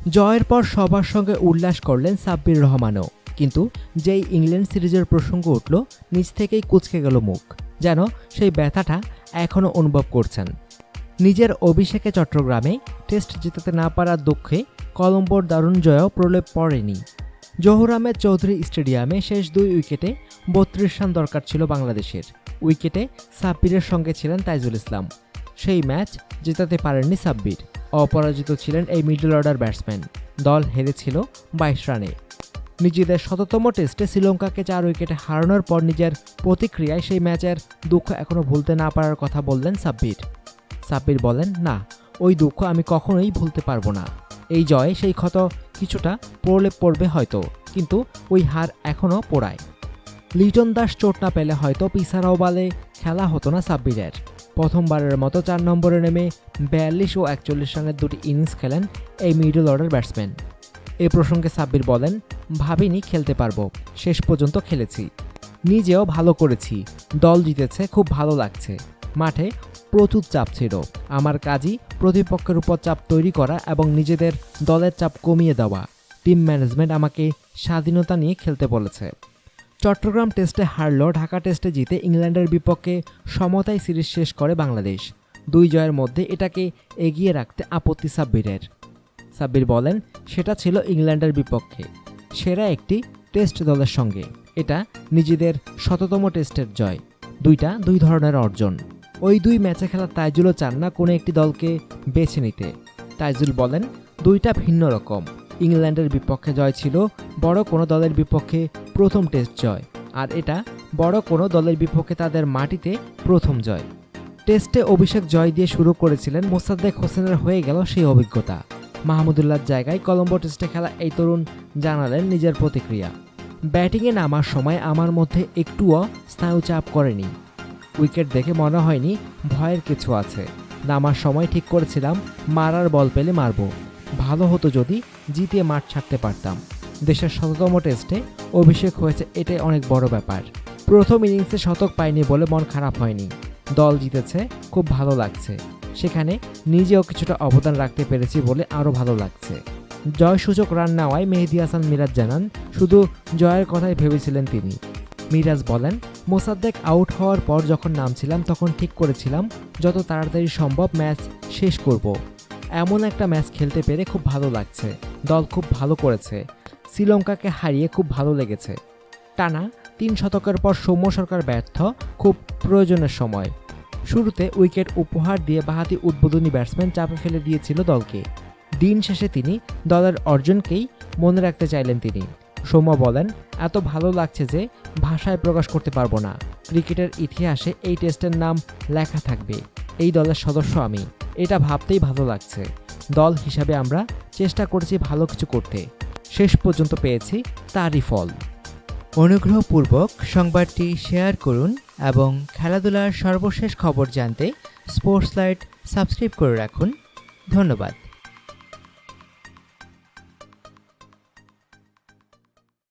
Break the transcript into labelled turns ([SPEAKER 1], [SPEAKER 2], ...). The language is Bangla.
[SPEAKER 1] জয়ের পর সবার সঙ্গে উল্লাস করলেন সাব্বির রহমানও, কিন্তু যেই ইংল্যান্ড সিরিজের প্রসঙ্গ উঠল নিজ থেকেই কুঁচকে গেল মুখ, যেন সেই ব্যথাটা এখনও অনুভব করছেন। নিজের অভিষেকে চট্টগ্রামে টেস্ট জিতাতে না পারার দুঃখে কলম্বোর দারুণ জয়ও প্রলেপ পড়েনি। জহুর আহমেদ চৌধুরী স্টেডিয়ামে শেষ 2 উইকেটে 32 রান দরকার ছিল বাংলাদেশের। উইকেটে সাব্বিরের সঙ্গে ছিলেন তাইজুল ইসলাম। সেই ম্যাচ জেতাতে পারেননি সাব্বির। অপরাজিত ছিলেন এই মিডল অর্ডার ব্যাটসম্যান। দল হেরেছিল 22 রানে। নিজেদের ১৭তম টেস্টে শ্রীলঙ্কাকে 4 উইকেটে হারানোর পর নিজের প্রতিক্রিয়ায় সেই ম্যাচের দুঃখ এখনও ভুলতে না পারার কথা বললেন সাব্বির। সাব্বির বলেন, না, ওই দুঃখ আমি কখনোই ভুলতে পারবো না। এই জয়ে সেই ক্ষত কিছুটা প্রলেপ পড়বে হয়তো, কিন্তু ওই হার এখনও পোড়ায়। লিটন দাস চোট না পেলে হয়তো পিসারাও বলে খেলা হতো না সাব্বিরের। প্রথমবারের মতো 4 নম্বরে নেমে 42 ও 41 রানের 2টি ইনিংস খেলেন এই মিডল অর্ডার ব্যাটসম্যান। এ প্রসঙ্গে সাব্বির বলেন, ভাবিনি খেলতে পারবো, শেষ পর্যন্ত খেলেছি, নিজেও ভালো করেছি, দল জিতেছে, খুব ভালো লাগছে। মাঠে প্রচুর চাপ ছিল, আমার কাজই প্রতিপক্ষের উপর চাপ তৈরি করা এবং নিজেদের দলের চাপ কমিয়ে দেওয়া। টিম ম্যানেজমেন্ট আমাকে স্বাধীনতা নিয়ে খেলতে বলেছে। চট্টগ্রাম টেস্টে হারলেও ঢাকা টেস্টে জিতে ইংল্যান্ডের বিপক্ষে সমতায় সিরিজ শেষ করে বাংলাদেশ। 2 জয়ের মধ্যে এটাকে এগিয়ে রাখতে আপত্তি সাব্বিরের। সাব্বির বলেন, সেটা ছিল ইংল্যান্ডের বিপক্ষে সেরা একটি টেস্ট দলের সঙ্গে। এটা নিজেদের ১৭তম টেস্টের জয়। 2 ধরনের অর্জন। ওই 2 ম্যাচে খেলা তাইজুলও চান না কোনো একটি দলকে বেছে নিতে। তাইজুল বলেন, 2টা ভিন্ন রকম। ইংল্যান্ডের বিপক্ষে জয় ছিল বড় কোনো দলের বিপক্ষে প্রথম টেস্ট জয়, আর এটা বড় কোনো দলের বিপক্ষে তাদের মাটিতে প্রথম জয়। টেস্টে অভিষেক জয় দিয়ে শুরু করেছিলেন, মোসাদ্দেক হোসেনের হয়ে গেল সেই অভিজ্ঞতা। মাহমুদুল্লাহর জায়গায় কলম্বো টেস্টে খেলা এই তরুণ জানালেন নিজের প্রতিক্রিয়া। ব্যাটিংয়ে নামার সময় আমার মধ্যে একটুও স্নায়ুচাপ করেনি। উইকেট দেখে মনে হয়নি ভয়ের কিছু আছে। নামার সময় ঠিক করেছিলাম মারার বল পেলে মারব। ভালো হতো যদি জিতিয়ে মাঠ ছাড়তে পারতাম। দেশের ১৭তম টেস্টে অভিষেক হয়েছে, এটাই অনেক বড় ব্যাপার। প্রথম ইনিংসে শতক পাইনি বলে মন খারাপ হয়নি। দল জিতেছে, খুব ভালো লাগছে। সেখানে নিজেও কিছুটা অবদান রাখতে পেরেছি বলে আরও ভালো লাগছে। জয়সূচক রান নেওয়ায় মেহেদী হাসান মিরাজ জানান, শুধু জয়ের কথাই ভেবেছিলেন তিনি। মিরাজ বলেন, মোসাদ্দেক আউট হওয়ার পর যখন নামছিলাম তখন ঠিক করেছিলাম যত তাড়াতাড়ি সম্ভব ম্যাচ শেষ করব। এমন একটা ম্যাচ খেলতে পেরে খুব ভালো লাগছে। দল খুব ভালো করেছে। শ্রীলঙ্কাকে হারিয়ে খুব ভালো লেগেছে। টানা 3 শতকের পর সৌম্য সরকার ব্যর্থ, খুব প্রয়োজনের সময়। শুরুতে উইকেট উপহার দিয়ে বাঁহাতি উদ্বোধনী ব্যাটসম্যান চাপে ফেলে দিয়েছিল দলকে। দিন শেষে তিনি দলের অর্জনকেই মনে রাখতে চাইলেন তিনি। সৌম্য বলেন, এত ভালো লাগছে যে ভাষায় প্রকাশ করতে পারবো না। ক্রিকেটের ইতিহাসে এই টেস্টের নাম লেখা থাকবে। এই দলের সদস্য আমি, এটা ভাবতেই ভালো লাগছে। দল হিসাবে আমরা চেষ্টা করেছি ভালো কিছু করতে, শেষ পর্যন্ত পেয়েছি তারই ফল।
[SPEAKER 2] অনুগ্রহপূর্বক সংবাদটি শেয়ার করুন এবং খেলাধুলার সর্বশেষ খবর জানতে স্পোর্টস লাইট সাবস্ক্রাইব করে রাখুন। ধন্যবাদ।